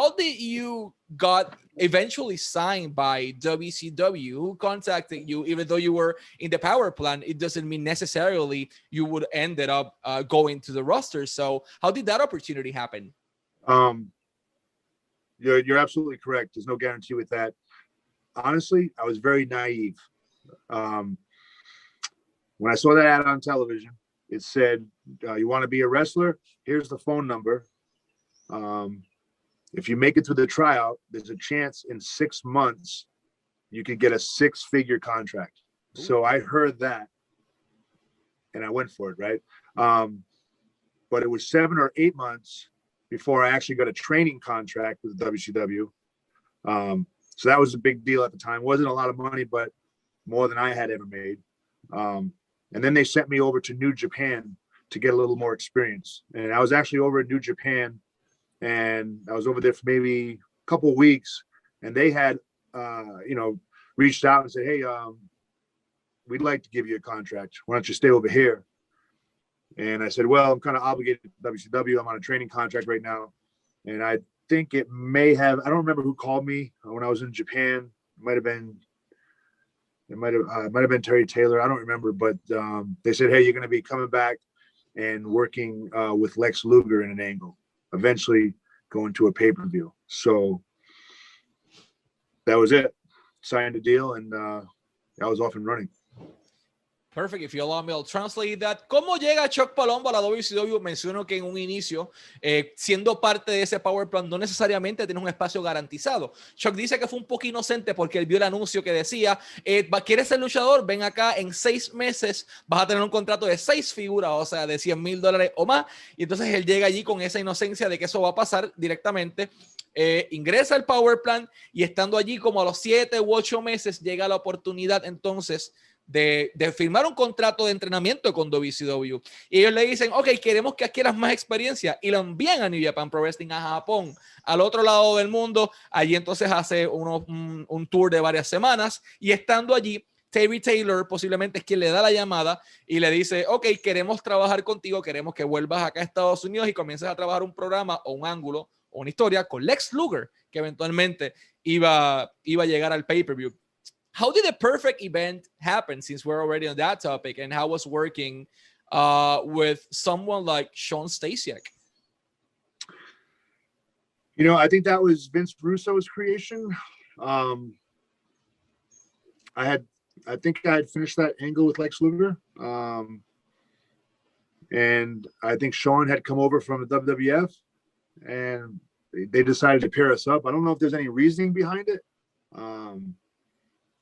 how did you got eventually signed by WCW? Who contacted you? Even though you were in the power plant, it doesn't mean necessarily you would ended up going to the roster. So how did that opportunity happen? You're absolutely correct. There's no guarantee with that. Honestly, I was very naive. When I saw that ad on television, it said, you want to be a wrestler? Here's the phone number. If you make it through the tryout, there's a chance in 6 months you could get a 6-figure contract. Ooh. So I heard that and I went for it, right? But it was 7 or 8 months before I actually got a training contract with WCW. So that was a big deal at the time. It wasn't a lot of money, but more than I had ever made. And then they sent me over to New Japan to get a little more experience. And I was actually over in New Japan, and I was over there for maybe a couple of weeks. And they had, reached out and said, hey, we'd like to give you a contract. Why don't you stay over here? And I said, well, I'm kind of obligated to WCW. I'm on a training contract right now. And I think it may have, I don't remember who called me when I was in Japan. It might have been Terry Taylor. I don't remember, but they said, hey, you're going to be coming back and working with Lex Luger in an angle, eventually going to a pay-per-view. So that was it. Signed a deal, and I was off and running. Perfect. If you allow me, I'll translate that. ¿Cómo llega Chuck Palumbo a la WCW? Menciono que en un inicio, siendo parte de ese Power Plan, no necesariamente tiene un espacio garantizado. Chuck dice que fue un poco inocente porque él vio el anuncio que decía, ¿quieres ser luchador? Ven acá, en 6 meses vas a tener un contrato de 6 figuras, o sea, de $100,000 o más. Y entonces él llega allí con esa inocencia de que eso va a pasar directamente. Ingresa al Power Plan y estando allí como a los 7 u 8 meses llega la oportunidad entonces de firmar un contrato de entrenamiento con WCW. Y ellos le dicen, ok, queremos que adquieras más experiencia, y lo envían a New Japan Pro Wrestling, a Japón, al otro lado del mundo. Allí entonces hace un tour de varias semanas, y estando allí, Terry Taylor posiblemente es quien le da la llamada y le dice, ok, queremos trabajar contigo, queremos que vuelvas acá a Estados Unidos y comiences a trabajar un programa o un ángulo o una historia con Lex Luger, que eventualmente iba a llegar al pay-per-view. How did the perfect event happen, since we're already on that topic, and how was working with someone like Sean Stasiak? I think that was Vince Russo's creation. I think I had finished that angle with Lex Luger. And I think Sean had come over from the WWF, and they decided to pair us up. I don't know if there's any reasoning behind it.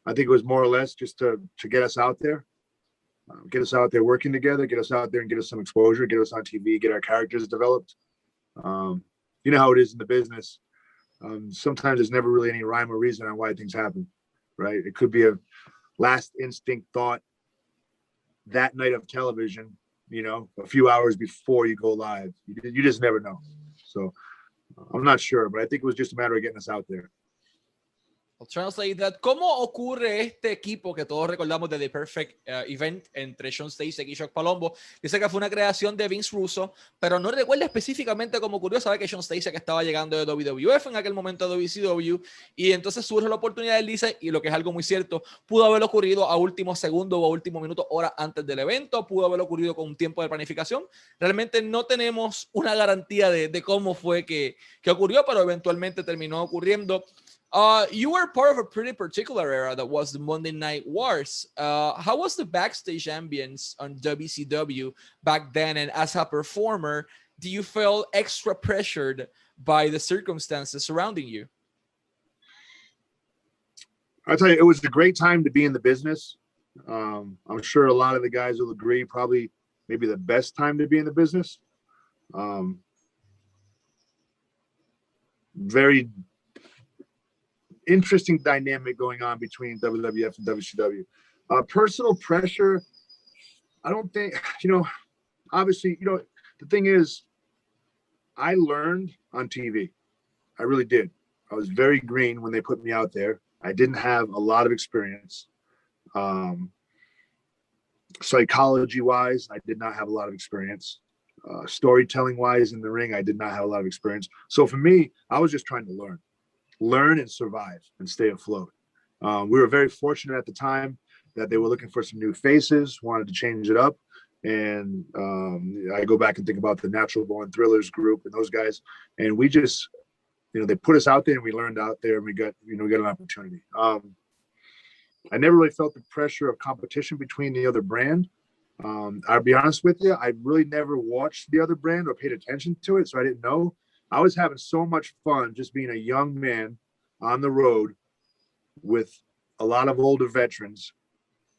I think it was more or less just to get us out there, working together, get us out there and get us some exposure, get us on TV, get our characters developed. You know how it is in the business. Sometimes there's never really any rhyme or reason on why things happen, right? It could be a last instinct thought that night of television, a few hours before you go live. You just never know. So I'm not sure, but I think it was just a matter of getting us out there. I'll translate that. ¿Cómo ocurre este equipo que todos recordamos de The Perfect Event entre Sean Stasiak y Chuck Palumbo? Dice que fue una creación de Vince Russo, pero no recuerda específicamente cómo ocurrió. Sabe que Sean Stasiak estaba llegando de WWF en aquel momento de WCW, y entonces surge la oportunidad. Él dice, y lo que es algo muy cierto, pudo haber ocurrido a último segundo o a último minuto, hora antes del evento, pudo haber ocurrido con un tiempo de planificación. Realmente no tenemos una garantía de cómo fue que ocurrió, pero eventualmente terminó ocurriendo. You were part of a pretty particular era that was the Monday Night Wars. How was the backstage ambience on WCW back then? And as a performer, do you feel extra pressured by the circumstances surrounding you? I'll tell you, it was a great time to be in the business. I'm sure a lot of the guys will agree, probably maybe the best time to be in the business. Very interesting dynamic going on between WWF and WCW. Personal pressure, I don't think, obviously, the thing is, I learned on TV. I really did. I was very green when they put me out there. I didn't have a lot of experience. Psychology-wise, I did not have a lot of experience. Storytelling wise in the ring, I did not have a lot of experience. So for me, I was just trying to learn and survive and stay afloat. We were very fortunate at the time that they were looking for some new faces, wanted to change it up. And I go back and think about the Natural Born Thrillers group and those guys. And we just, they put us out there and we learned out there and we got an opportunity. I never really felt the pressure of competition between the other brand. I'll be honest with you, I really never watched the other brand or paid attention to it, so I didn't know. I was having so much fun just being a young man on the road with a lot of older veterans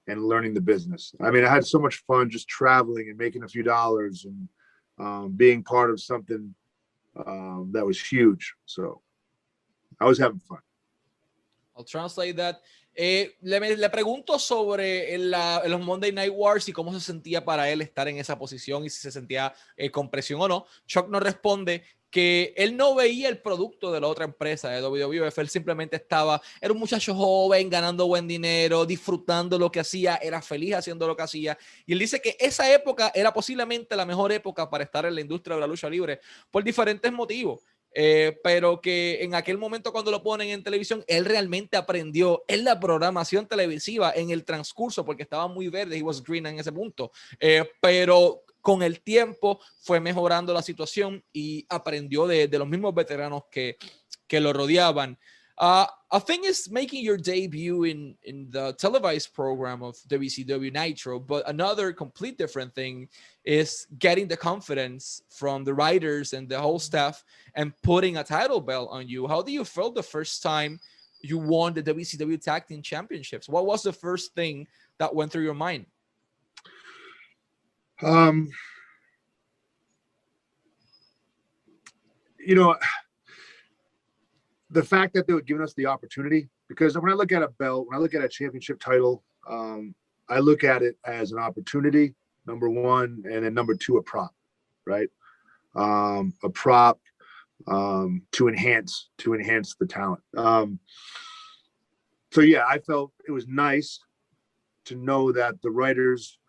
and learning the business. I mean, I had so much fun just traveling and making a few dollars and being part of something that was huge. So I was having fun. I'll translate that. Le pregunto sobre los Monday Night Wars y cómo se sentía para él estar en esa posición y si se sentía con presión o no. Chuck nos responde que él no veía el producto de la otra empresa de WWF, él simplemente era un muchacho joven, ganando buen dinero, disfrutando lo que hacía, era feliz haciendo lo que hacía, y él dice que esa época era posiblemente la mejor época para estar en la industria de la lucha libre por diferentes motivos. Pero que en aquel momento cuando lo ponen en televisión, él realmente aprendió en la programación televisiva, en el transcurso, porque estaba muy verde, he was green en ese punto, pero con el tiempo fue mejorando la situación y aprendió de los mismos veteranos que lo rodeaban. A thing is making your debut in the televised program of WCW Nitro, but another complete different thing is getting the confidence from the writers and the whole staff and putting a title belt on you. How do you feel the first time you won the WCW Tag Team Championships? What was the first thing that went through your mind? The fact that they were giving us the opportunity, because when I look at a belt, when I look at a championship title, I look at it as an opportunity, number one, and then number two, a prop, right? A prop to enhance the talent. So yeah, I felt it was nice to know that the writers,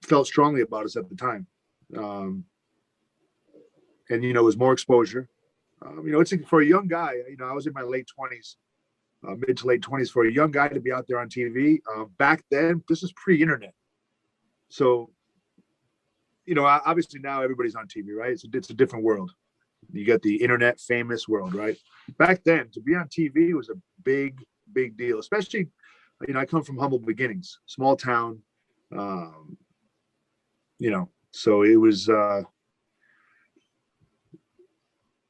felt strongly about us at the time. And, it was more exposure. It's for a young guy, I was in my late 20s, mid to late 20s, for a young guy to be out there on TV. Back then, this is pre-internet. So, obviously now everybody's on TV, right? It's a different world. You got the internet famous world, right? Back then, to be on TV was a big, big deal, especially, I come from humble beginnings, small town, so it was,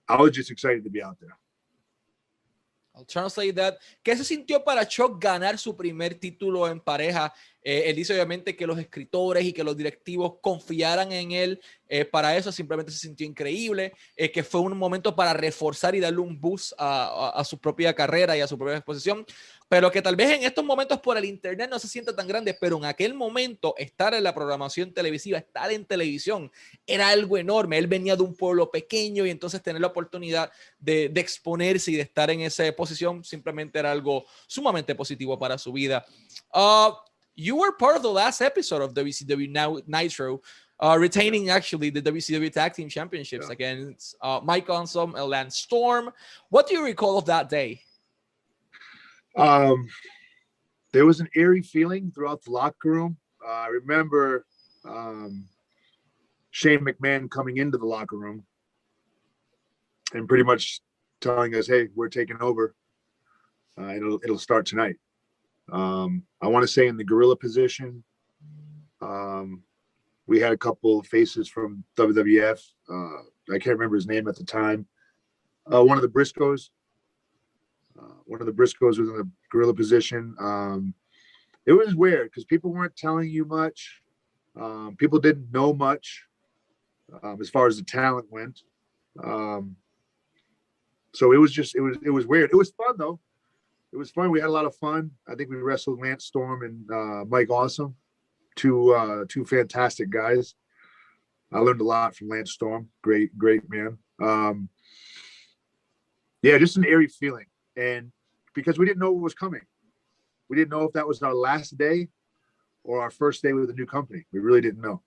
I was just excited to be out there. I'll translate that. ¿Qué se sintió para Chuck ganar su primer título en pareja? Él dice obviamente que los escritores y que los directivos confiaran en él. Para eso simplemente se sintió increíble, que fue un momento para reforzar y darle un boost a su propia carrera y a su propia exposición, pero que tal vez en estos momentos por el internet no se sienta tan grande, pero en aquel momento estar en la programación televisiva, estar en televisión, era algo enorme. Él venía de un pueblo pequeño y entonces tener la oportunidad de exponerse y de estar en esa posición simplemente era algo sumamente positivo para su vida. You were part of the last episode of WCW Nitro, retaining actually the WCW Tag Team Championships against Mike Awesome and Lance Storm. What do you recall of that day? There was an eerie feeling throughout the locker room. I remember Shane McMahon coming into the locker room and pretty much telling us, "Hey, we're taking over. It'll start tonight." I want to say in the gorilla position, we had a couple of faces from WWF. I can't remember his name at the time. One of the Briscoes was in the gorilla position. It was weird because people weren't telling you much. People didn't know much as far as the talent went. So it was weird. It was fun though. It was fun. We had a lot of fun. I think we wrestled Lance Storm and Mike Awesome, two fantastic guys. I learned a lot from Lance Storm. Great man. Yeah, just an eerie feeling. And because we didn't know what was coming. We didn't know if that was our last day or our first day with a new company. We really didn't know.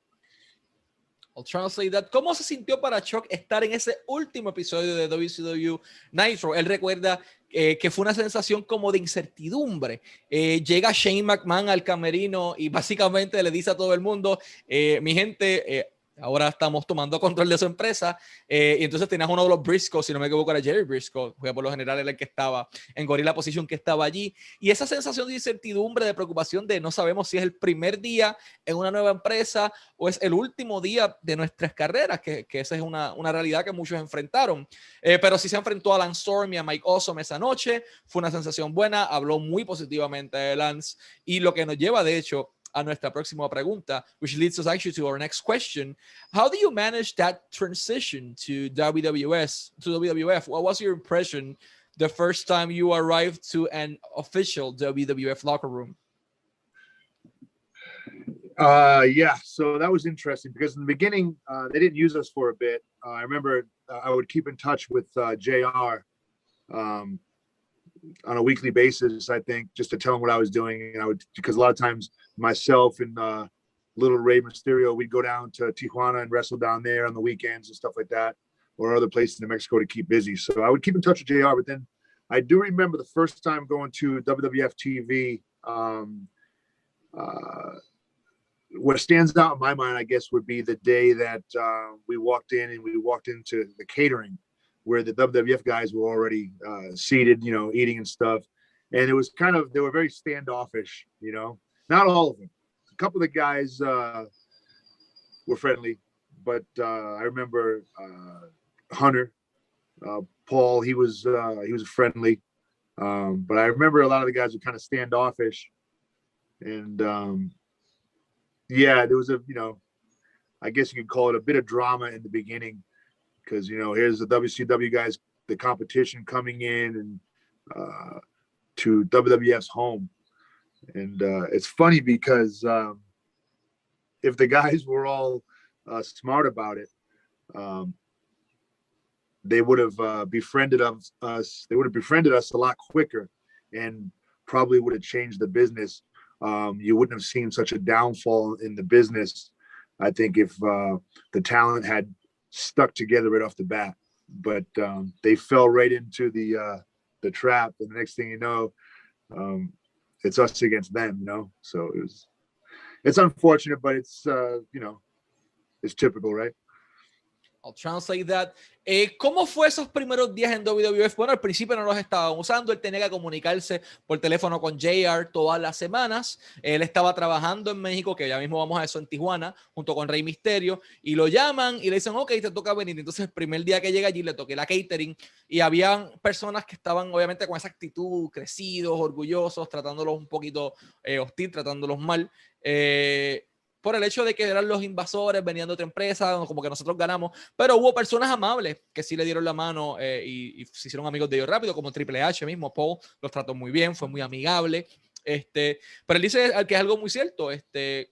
I'll translate that. ¿Cómo se sintió para Chuck estar en ese último episodio de WCW Nitro? Él recuerda que fue una sensación como de incertidumbre. Llega Shane McMahon al camerino y básicamente le dice a todo el mundo, mi gente, ahora estamos tomando control de su empresa. Y entonces tenías uno de los Briscoe, si no me equivoco era Jerry Briscoe, que por lo general era el que estaba en Gorilla Position, que estaba allí. Y esa sensación de incertidumbre, de preocupación, de no sabemos si es el primer día en una nueva empresa o es el último día de nuestras carreras, que esa es una realidad que muchos enfrentaron. Pero sí se enfrentó a Lance Storm y a Mike Awesome esa noche. Fue una sensación buena, habló muy positivamente de Lance. Y lo que nos lleva, de hecho, a nuestra próxima pregunta, which leads us actually to our next question. How do you manage that transition to WWF? What was your impression the first time you arrived to an official WWF locker room? Yeah, so that was interesting because in the beginning, they didn't use us for a bit. I remember I would keep in touch with JR on a weekly basis, I think, just to tell him what I was doing. And I would, because a lot of times myself and little Rey Mysterio, we'd go down to Tijuana and wrestle down there on the weekends and stuff like that, or other places in Mexico to keep busy. So I would keep in touch with JR, but then I do remember the first time going to WWF TV, what stands out in my mind, I guess, would be the day that we walked into the catering where the WWF guys were already seated, you know, eating and stuff. And it was kind of, they were very standoffish, you know, not all of them. A couple of the guys were friendly, but I remember Hunter, Paul, he was friendly. But I remember a lot of the guys were kind of standoffish. And yeah, there was I guess you could call it a bit of drama in the beginning. Because, you know, here's the WCW guys, the competition coming in and to WWF's home. And it's funny because if the guys were all smart about it, they would have befriended us. They would have befriended us a lot quicker and probably would have changed the business. You wouldn't have seen such a downfall in the business, I think, if the talent had stuck together right off the bat. But they fell right into the trap, and the next thing you know, it's us against them, you know. So it's unfortunate, but it's it's typical, right? I'll translate that. ¿Cómo fue esos primeros días en WWF? Bueno, al principio no los estaban usando. Él tenía que comunicarse por teléfono con JR todas las semanas. Él estaba trabajando en México, que ya mismo vamos a eso, en Tijuana, junto con Rey Mysterio, y lo llaman y le dicen, ok, te toca venir. Entonces, el primer día que llega allí, le toqué la catering y habían personas que estaban, obviamente, con esa actitud, crecidos, orgullosos, tratándolos un poquito hostil, tratándolos mal. Por el hecho de que eran los invasores, venían de otra empresa, como que nosotros ganamos, pero hubo personas amables que sí le dieron la mano y se hicieron amigos de ellos rápido, como Triple H mismo. Paul los trató muy bien, fue muy amigable. Pero él dice que es algo muy cierto.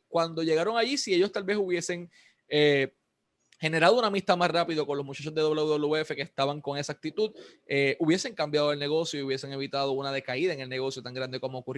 Cuando llegaron allí, si ellos tal vez hubiesen generado una amistad más rápido con los muchachos de WWF que estaban con esa actitud, hubiesen cambiado el negocio y hubiesen evitado una decaída en el negocio tan grande como ocurrió.